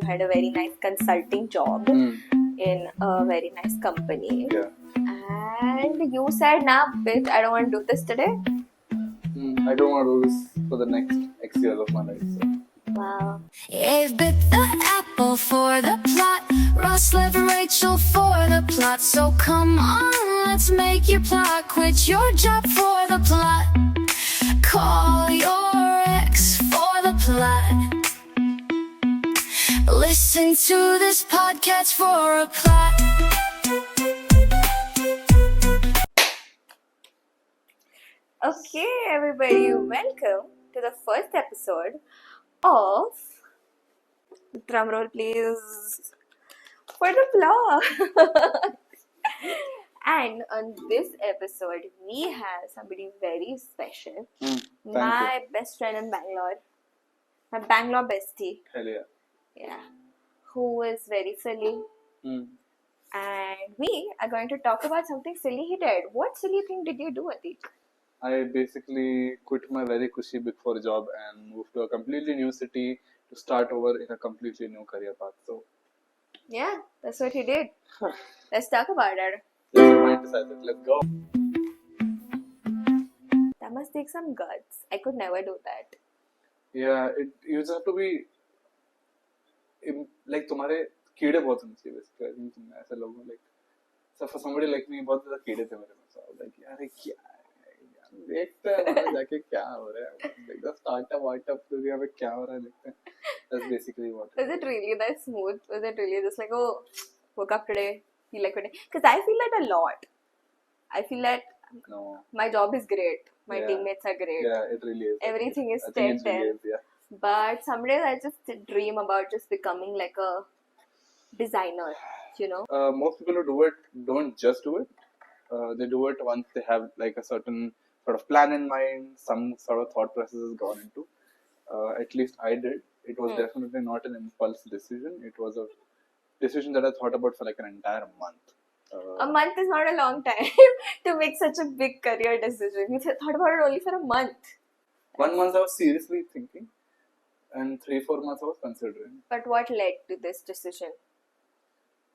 you had a very nice consulting job in a very nice company. Yeah. And you said, nah, bitch, I don't want to do this today. I don't want to do this for the next X years of my life. So. Wow. You've bit the apple for the plot. Ross left Rachel for the plot. So come on, let's make your plot. Quit your job for the plot. Call your ex for the plot. Listen to this podcast for a plot. Okay, everybody, welcome to the first episode of drumroll, please, for the plot. And on this episode, we have somebody very special. My best friend in Bangalore, my Bangalore bestie. Hell yeah. Yeah, who is very silly. And we are going to talk about something silly he did. What silly thing did you do, Atik? I basically quit my very cushy Big Four job and moved to a completely new city to start over in a completely new career path. So, Yeah, that's what he did. Let's talk about it. let's romanticize it. Let's go. That must take some guts. I could never do that. Yeah, you just have to be like तुम्हारे कीड़े बहुत होने चाहिए basically. I think तुम ऐसे लोगों like so for somebody like me बहुत ज़्यादा कीड़े थे मेरे पास. I was like यार ये क्या है यार देखते हैं वहाँ जाके क्या हो रहा है like the startup दुनिया में क्या हो रहा है देखते हैं. That's basically what. Was it really that smooth? Was it really just like, oh, woke up today, feel like today? Because I feel that a lot. I feel that my job is great. My teammates are great. Yeah, it really is. Everything is I think 10-10. it really is, yeah. But some days I just dream about just becoming like a designer, you know? Most people who do it don't just do it. They do it once they have like a certain sort of plan in mind, some sort of thought process has gone into. At least I did. It was definitely not an impulse decision. It was a decision that I thought about for like an entire month. A month is not a long time to make such a big career decision. You thought about it only for a month. 1 month I was seriously thinking, and 3-4 months I was considering. But what led to this decision?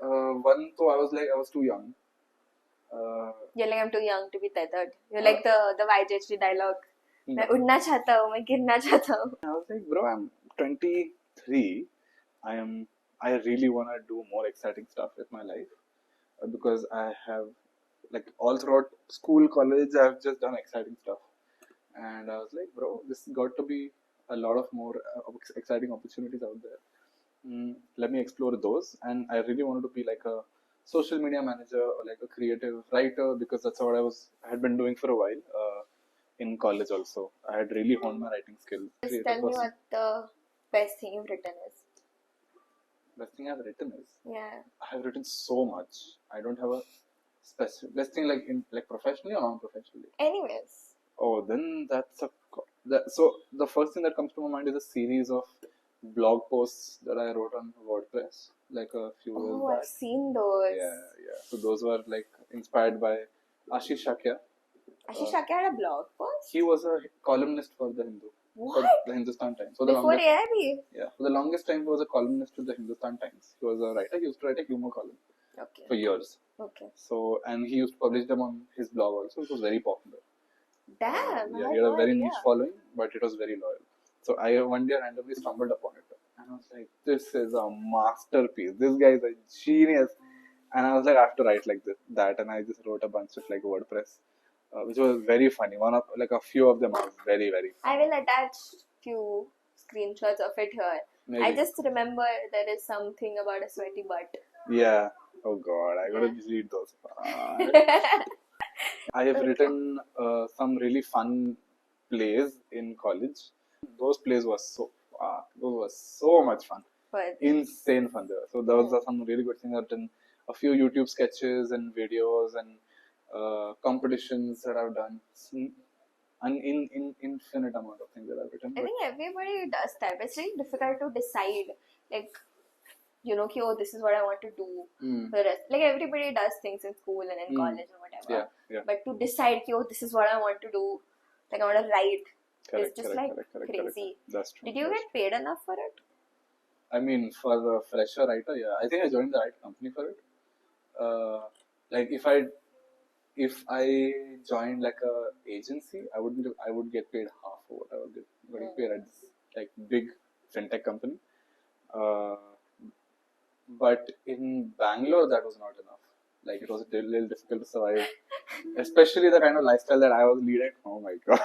One, so I was too young. You're like, I'm too young to be tethered. You're like the YJHD dialogue. मैं उड़ना चाहता हूँ, मैं गिरना चाहता हूँ. I was like, bro, I'm 23. I really want to do more exciting stuff with my life because I have, like, all throughout school, college, I've just done exciting stuff. And I was like, bro, this got to be a lot of more exciting opportunities out there. Let me explore those. And I really wanted to be like a social media manager or like a creative writer because that's what I had been doing for a while. In college also, I had really honed my writing skills. Just tell me what the best thing you've written is. Best thing I've written is. Yeah. I have written so much. I don't have a specific best thing like professionally or non-professionally. Anyways. Oh, then so the first thing that comes to my mind is a series of blog posts that I wrote on WordPress like a few years back. I've seen those. Yeah. So those were like inspired by Ashish Shakya. Ashish Shakya had a blog post? He was a columnist for The Hindu. What? For the Hindustan Times. So Before AIB? Yeah. For the longest time, he was a columnist to the Hindustan Times. He was a writer. He used to write a humor column for years. Okay. So, and he used to publish them on his blog also. It was very popular. Damn. Yeah, he had a very niche following, but it was very loyal. So I one day randomly stumbled upon it. And I was like, this is a masterpiece. This guy is a genius. And I was like, I have to write like that. And I just wrote a bunch of like WordPress. Which was very funny. A few of them are very, very funny. I will attach few screenshots of it here. Maybe. I just remember there is something about a sweaty butt. Yeah. Oh God, I gotta read those. I have written some really fun plays in college. Those plays were so much fun. What? Insane fun there. So those are some really good things. I've done a few YouTube sketches and videos and competitions that I've done, an infinite amount of things that I've written. I think everybody does that. It's really difficult to decide, like, you know, oh, this is what I want to do for the rest. Like, everybody does things in school and in college or whatever. Yeah. But to decide, oh, this is what I want to do, like, I want to write, it's just crazy. That's true. Did you get paid enough for it? I mean, for a fresher writer, yeah, I think I joined the right company for it. Like if I joined like a agency, I would get paid half of what I would get getting paid at this like big fintech company. Uh, but in Bangalore, that was not enough. Like it was a little difficult to survive, especially the kind of lifestyle that I was leading. Oh my god,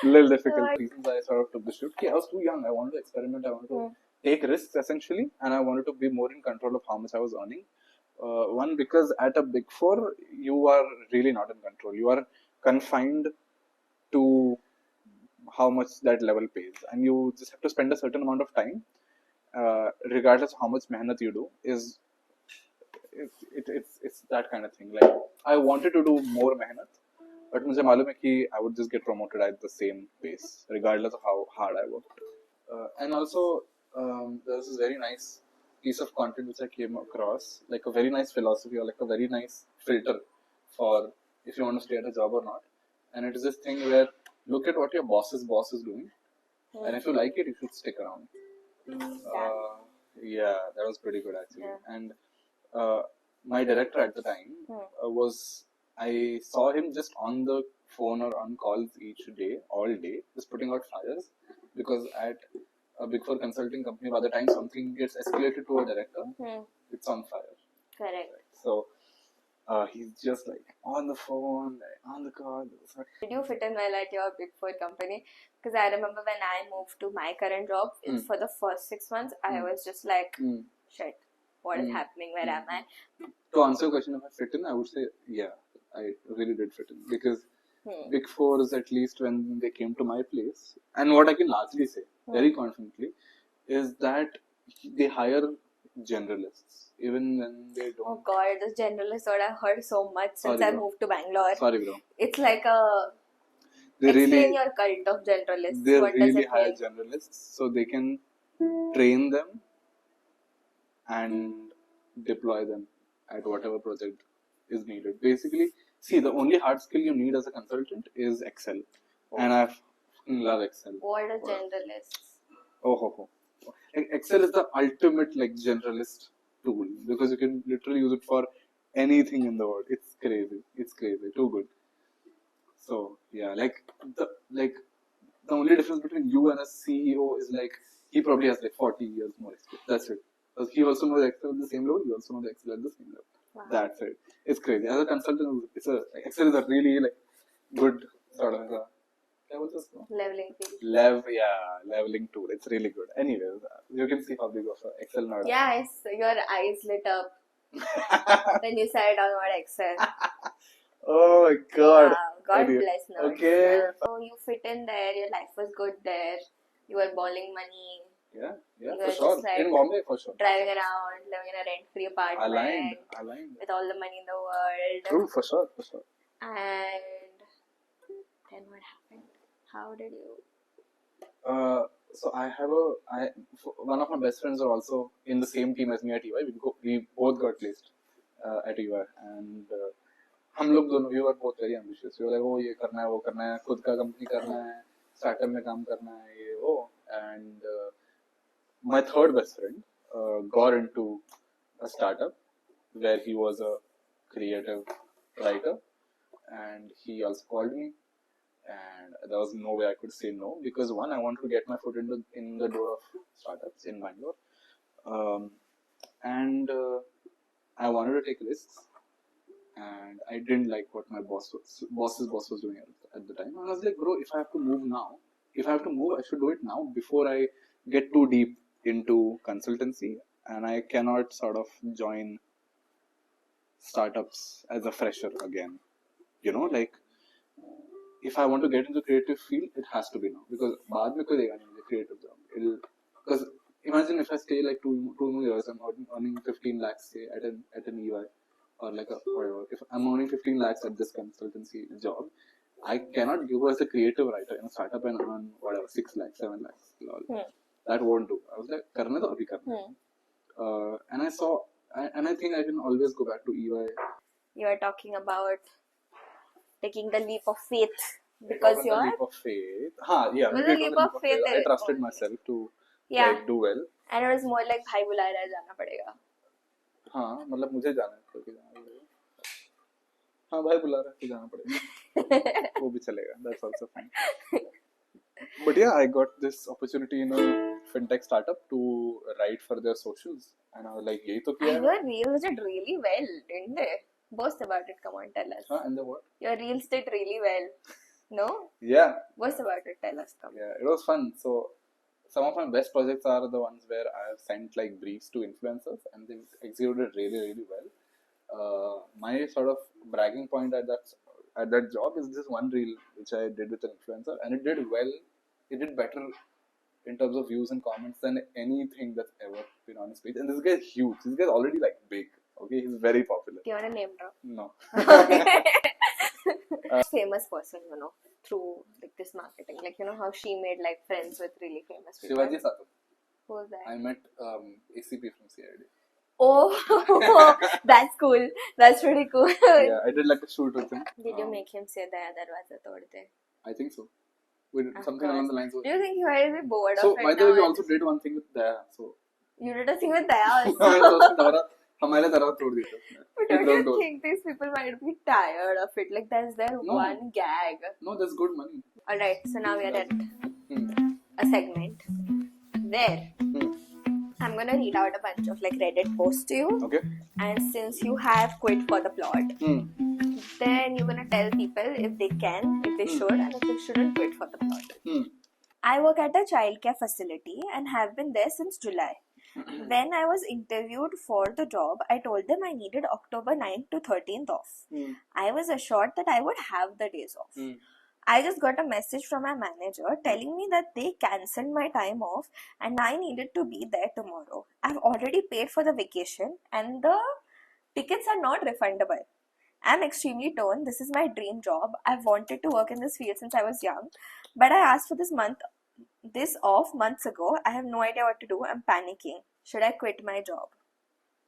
little difficult. Reasons I sort of took the shift. I was too young. I wanted to experiment. I wanted to take risks essentially, and I wanted to be more in control of how much I was earning. One, because at a big four, you are really not in control. You are confined to how much that level pays, and you just have to spend a certain amount of time, regardless of how much mehnat you do. It's that kind of thing. Like I wanted to do more mehnat, but मुझे मालूम है कि I would just get promoted at the same pace, regardless of how hard I worked. And also, there's this very nice piece of content which I came across, like a very nice philosophy or like a very nice filter for if you want to stay at a job or not. And it is this thing where look at what your boss's boss is doing, and if you like it, you should stick around. Yeah, that was pretty good actually. Yeah. And my director at the time was, I saw him just on the phone or on calls each day, all day, just putting out fires, because at a big four consulting company, by the time something gets escalated to a director, it's on fire. Correct. So he's just like on the phone, like, on the call. Did you fit in well at your big four company? Because I remember when I moved to my current job, for the first 6 months, I was just like, shit, what is happening? Where am I? To answer your question, if I fit in, I would say, yeah, I really did fit in. Because big fours, at least when they came to my place, and what I can largely say, very confidently, is that they hire generalists. Even when they don't. Oh god, this generalist word I've heard so much since I moved to Bangalore. Sorry, bro. It's like explain your cult of generalists. They what really does it hire mean? generalists so they can train them and deploy them at whatever project is needed. Basically, see, the only hard skill you need as a consultant is Excel. And I love Excel. What are generalists? Oh. Excel is the ultimate like generalist tool because you can literally use it for anything in the world. It's crazy. Too good. So yeah, like the only difference between you and a CEO is like he probably has like 40 years more experience. That's it. Because he also knows Excel at the same level. You also know the Excel at the same level. Wow. That's it. It's crazy. As a consultant, Excel is a really like good sort of leveling field. Leveling tool. It's really good. Anyways, you can see how big of an Excel nerd. Yes, your eyes lit up when you said on what Excel. Oh my god. Wow, God bless nerds. Okay. So you fit in there, your life was good there, you were balling money. Yeah, for sure. Like in Bombay, for sure. Driving around, living in a rent-free apartment. Aligned. With all the money in the world. True, for sure. And then what happened? How did you? So I have one of my best friends are also in the same team as me at EY. We both got placed at EY, and हम लोग दोनों we were both very ambitious. We were like, oh ये करना है, वो करना है, खुद का कंपनी करना है, startup में काम करना है, ये वो. And my third best friend got into a startup where he was a creative writer, and he also called me. And there was no way I could say no because one, I wanted to get my foot in the door of startups in Bangalore, and I wanted to take risks, and I didn't like what my boss's boss was doing at the time. And I was like, bro, if I have to move now, I should do it now before I get too deep into consultancy, and I cannot sort of join startups as a fresher again. You know, like. If I want to get into the creative field, it has to be now because बाद में कोई देगा नहीं मुझे creative job. Because imagine if I stay like two more years, I'm earning 15 lakhs say at an EY or like a whatever. If I'm earning 15 lakhs at this consultancy job, I cannot go as a creative writer in a startup and earn whatever 6 lakhs, 7 lakhs. That won't do. I was like, करना तो अभी करना. And I think I can always go back to EY. You are talking about taking the leap of faith because you are. Leap of faith. Yeah. It was a leap of faith. I trusted myself to Yeah. like do well. And it was more like भाई बुला रहा है जाना पड़ेगा. हाँ मतलब मुझे जाना है तो जाना पड़ेगा. हाँ भाई बुला रहा है तो जाना पड़ेगा. वो भी चलेगा. That's also fine. But yeah, I got this opportunity in a fintech startup to write for their socials, and I was like, "यही तो किया And है." your reels did really well, didn't they? Boast about it. Come on, tell us. Huh? And then what? Your reels did really well. No? Yeah, Boast about it. Tell us. Come. yeah, it was fun. So some of my best projects are the ones where I have sent like briefs to influencers, and they've executed really, really well. My sort of bragging point at that job is this one reel which I did with an influencer, and it did well. It did better in terms of views and comments than anything that's ever been on his page. And this guy is huge. This guy is already like big. Okay, he's very popular. Do you want a name drop? No. Famous person, you know, through like this marketing. Like, you know how she made like friends with really famous people. Shivaji Sato. Who was that? I met ACP from CID. Oh, that's cool. That's pretty cool. Yeah, I did like a shoot with him. Did you make him say Daya Darwaza Tod De? I think so. We did Of something along course. the lines of. Do you think he might be bored So of it by the way, now? we also did one thing with Daya. So You did a thing with Daya also. हमारे तरह तोड़ दी थी. But don't you think these people might be tired of it? Like that's their No. one gag. No, that's good money. Alright, so now we are at Hmm. a segment where Hmm. I'm gonna read out a bunch of like Reddit posts to you. Okay. And since you have quit for the plot, Hmm. then you're gonna tell people if they can, if they should, and if they shouldn't quit for the plot. Hmm. I work at a childcare facility and have been there since July. When I was interviewed for the job, I told them I needed October 9th to 13th off. Hmm. I was assured that I would have the days off. Hmm. I just got a message from my manager telling me that they cancelled my time off and I needed to be there tomorrow. I've already paid for the vacation and the tickets are not refundable. I'm extremely torn. This is my dream job. I've wanted to work in this field since I was young, but I asked for this off months ago. I have no idea what to do. I'm panicking. Should I quit my job?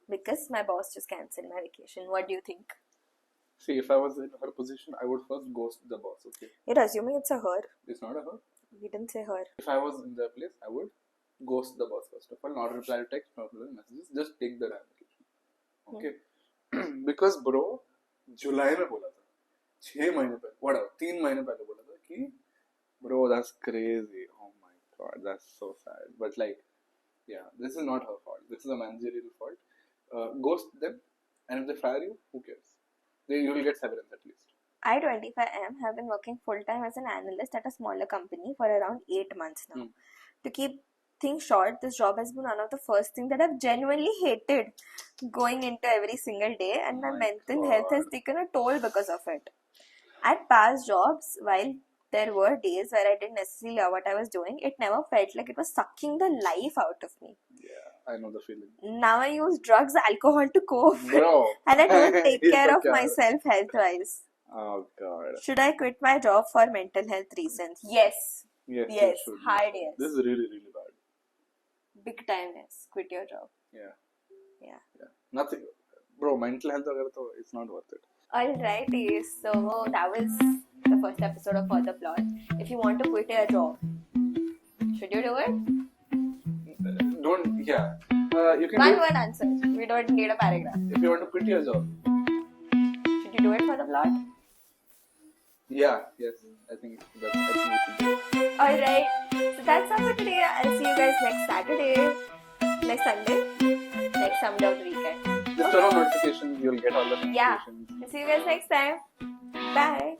Because my boss just cancelled my vacation. What do you think? See, if I was in her position, I would first ghost the boss. Okay. You're assuming it's a her. It's not a her. We didn't say her. If I was in their place, I would ghost the boss first of all. Not reply to text, not reply to messages. Just take the application. Okay. Because bro, जुलाई में बोला था 6 महीने पहले whatever 3 महीने पहले बोला था कि bro that's crazy, oh my god, that's so sad, but like yeah, this is not her fault, this is a managerial fault. Ghost them, and if they fire you, who cares, you will get severance at least. I, 25M, have been working full-time as an analyst at a smaller company for around 8 months now. To keep things short, this job has been one of the first things that I've genuinely hated going into every single day, and my mental health has taken a toll because of it. At past jobs, while there were days where I didn't necessarily love what I was doing, it never felt like it was sucking the life out of me. Yeah, I know the feeling. Now I use drugs, alcohol to cope. Bro. And I don't take It's care of okay. myself health-wise. Oh god. Should I quit my job for mental health reasons? Yes. Yes, you Yes. should. Hard yes. This is really, really bad. Big time yes. Quit your job. Yeah. Yeah. Nothing. Bro, mental health agar to, it's not worth it. Alrighty, so that was the first episode of For the Plot. If you want to quit your job, should you do it? Don't, yeah. You can One do, word answer. We don't need a paragraph. if you want to quit your job. Should you do it for the plot? Yeah, yes. I think you should do it. Alright, so that's all for today. I'll see you guys next Saturday, next Sunday, next Sunday of the weekend. Just turn on notifications, you'll get all the notifications. Yeah. See you guys next time. Bye.